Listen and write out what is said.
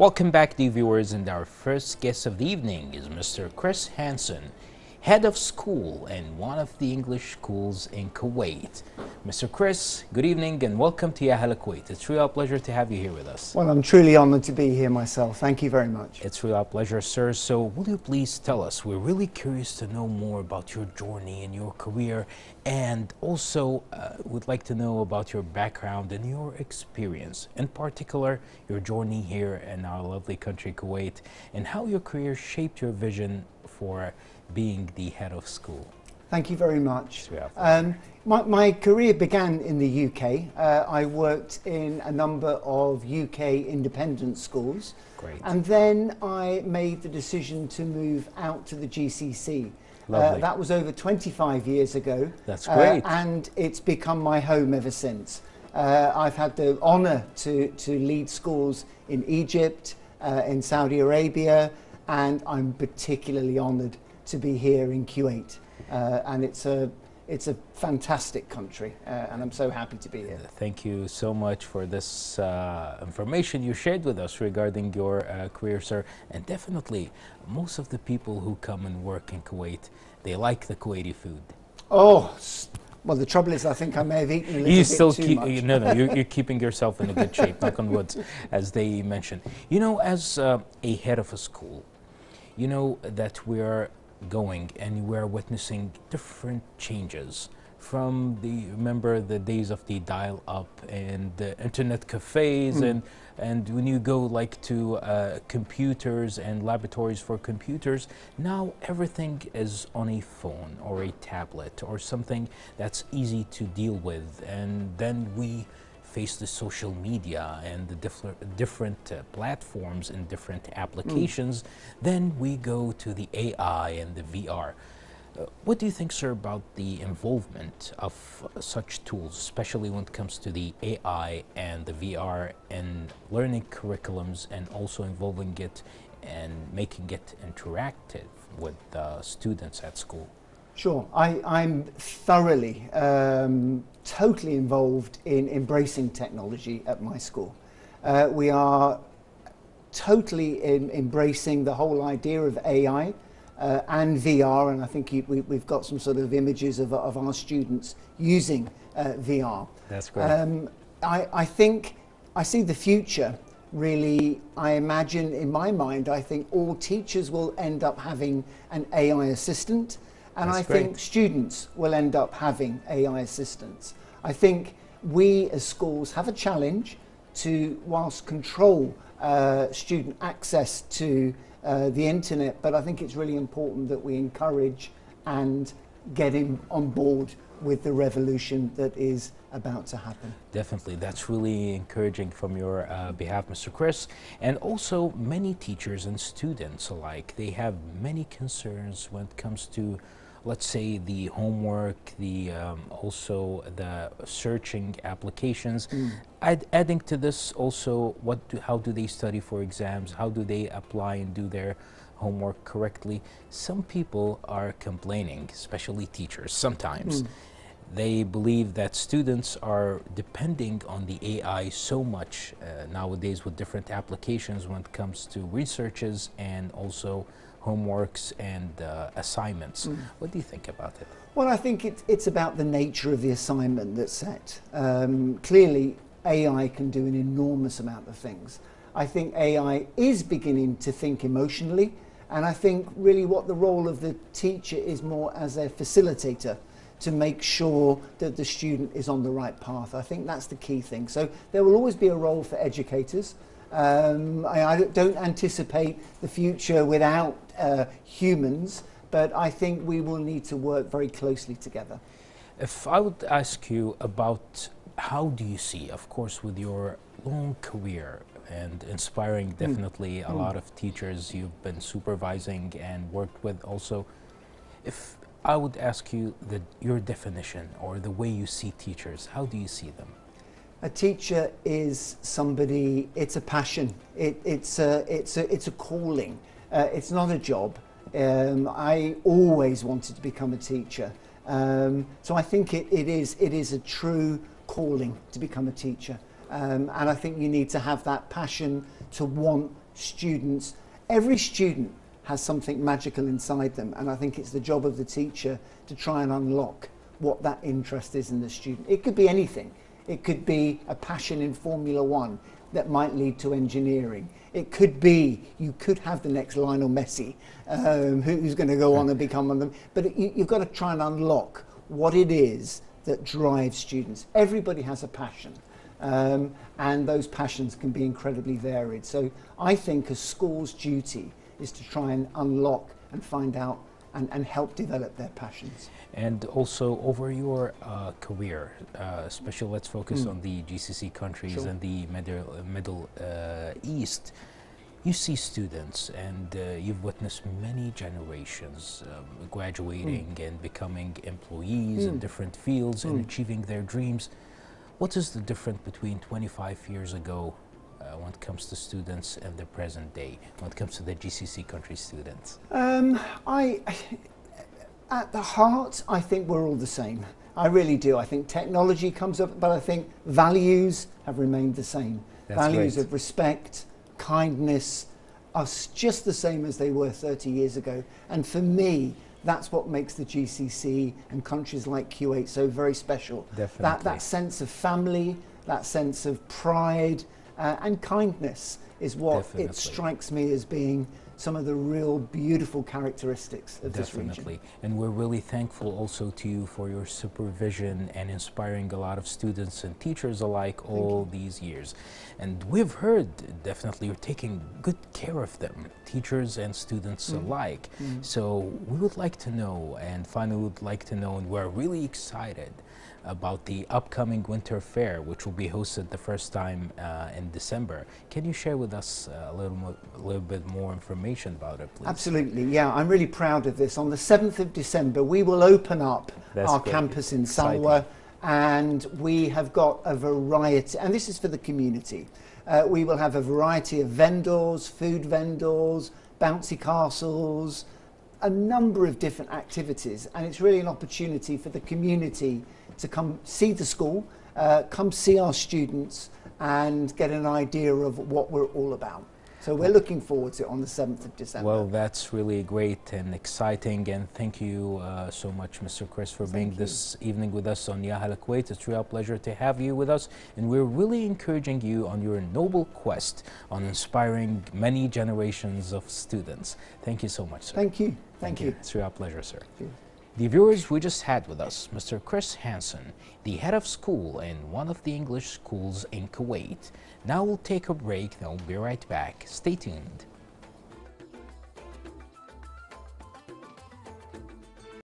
Welcome back, dear viewers, and our first guest of the evening is Mr. Chris Hansen, head of school in one of the English schools in Kuwait. Mr. Chris, good evening and welcome to AziadiQ8. It's really a pleasure to have you here with us. Well, I'm truly honored to be here myself. Thank you very much. It's really a pleasure, sir. So will you please tell us, we're really curious to know more about your journey and your career, and also would like to know about your background and your experience, in particular your journey here in our lovely country Kuwait, and how your career shaped your vision for being the head of school. Thank you very much. My career began in the UK. I worked in a number of UK independent schools. Great. And then I made the decision to move out to the GCC. That was over 25 years ago. That's great. And it's become my home ever since. I've had the honor to lead schools in Egypt, in Saudi Arabia, and I'm particularly honored to be here in Kuwait. And it's a fantastic country, and I'm so happy to be here. Thank you so much for this information you shared with us regarding your career, sir. And definitely, most of the people who come and work in Kuwait, they like the Kuwaiti food. Oh, well, the trouble is, I think I may have eaten a little bit too much. No, you're keeping yourself in a good shape, knock on wood, as they mentioned. You know, as a head of a school, you know that we are going and we're witnessing different changes from remember the days of the dial-up and the internet cafes, and when you go like to computers and laboratories for computers, now everything is on a phone or a tablet or something that's easy to deal with, and then we face the social media and the different platforms and different applications. Then we go to the AI and the VR. What do you think, sir, about the involvement of such tools, especially when it comes to the AI and the VR in learning curriculums, and also involving it and making it interactive with students at school? Sure. I'm thoroughly, totally involved in embracing technology at my school. We are totally embracing the whole idea of AI and VR, and I think we've got some sort of images of our students using VR. That's great. I think I see the future. Really, I imagine in my mind, I think all teachers will end up having an AI assistant. And I think students will end up having AI assistants. I think we as schools have a challenge to, whilst control student access to the internet, but I think it's really important that we encourage and get on board with the revolution that is about to happen. Definitely, that's really encouraging from your behalf, Mr. Chris. And also, many teachers and students alike, they have many concerns when it comes to, let's say, the homework, also the searching applications. Adding to this also, how do they study for exams? How do they apply and do their homework correctly? Some people are complaining, especially teachers, sometimes. They believe that students are depending on the AI so much nowadays with different applications when it comes to researches and also homeworks and assignments. What do you think about it? Well, I think it's about the nature of the assignment that's set. Clearly, AI can do an enormous amount of things. I think AI is beginning to think emotionally, and I think really what the role of the teacher is more as a facilitator to make sure that the student is on the right path. I think that's the key thing. So there will always be a role for educators. I don't anticipate the future without humans, but I think we will need to work very closely together. If I would ask you about how do you see, of course, with your long career and inspiring definitely a lot of teachers you've been supervising and worked with also, if I would ask you your definition or the way you see teachers, how do you see them? A teacher is somebody, it's a passion, it's a calling, it's not a job. I always wanted to become a teacher, so I think it is a true calling to become a teacher, and I think you need to have that passion to want students. Every student has something magical inside them, and I think it's the job of the teacher to try and unlock what that interest is in the student. It could be anything. It could be a passion in Formula One that might lead to engineering. It could be, you could have the next Lionel Messi, who's going to go on and become one of them. But you've got to try and unlock what it is that drives students. Everybody has a passion, and those passions can be incredibly varied. So I think a school's duty is to try and unlock and find out and help develop their passions. And also over your career, especially let's focus on the GCC countries Sure. and the Middle East. You see students, and you've witnessed many generations graduating and becoming employees in different fields and achieving their dreams. What is the difference between 25 years ago when it comes to students and the present day, when it comes to the GCC country students? At the heart, I think we're all the same. I really do. I think technology comes up, but I think values have remained the same. That's values great. of respect, kindness are just the same as they were 30 years ago. And for me, that's what makes the GCC and countries like Kuwait so very special. Definitely. That sense of family, that sense of pride and kindness is what Definitely. it strikes me as being some of the real beautiful characteristics of this region. Definitely. And we're really thankful also to you for your supervision and inspiring a lot of students and teachers alike all these years. And we've heard, definitely, you're taking good care of them, teachers and students alike. So we would like to know, and finally would like to know, and we're really excited about the upcoming winter fair, which will be hosted the first time in December. Can you share with us a little bit more information about it, please? Absolutely, yeah, I'm really proud of this. On the 7th of December, we will open up our great. campus in Exciting. Salwa, and we have got a variety, and this is for the community. We will have a variety of vendors, food vendors, bouncy castles, a number of different activities, and it's really an opportunity for the community to come see the school, come see our students and get an idea of what we're all about. So we're looking forward to it on the 7th of December. Well, that's really great and exciting, and thank you so much, Mr. Chris, for being this evening with us on Hala Kuwait. It's a real pleasure to have you with us, and we're really encouraging you on your noble quest on inspiring many generations of students. Thank you so much, sir. Thank you. Thank you. It's a real pleasure, sir. Thank you. The viewers, we just had with us Mr. Chris Hansen, the head of school in one of the English schools in Kuwait. Now we'll take a break, then we'll be right back. Stay tuned.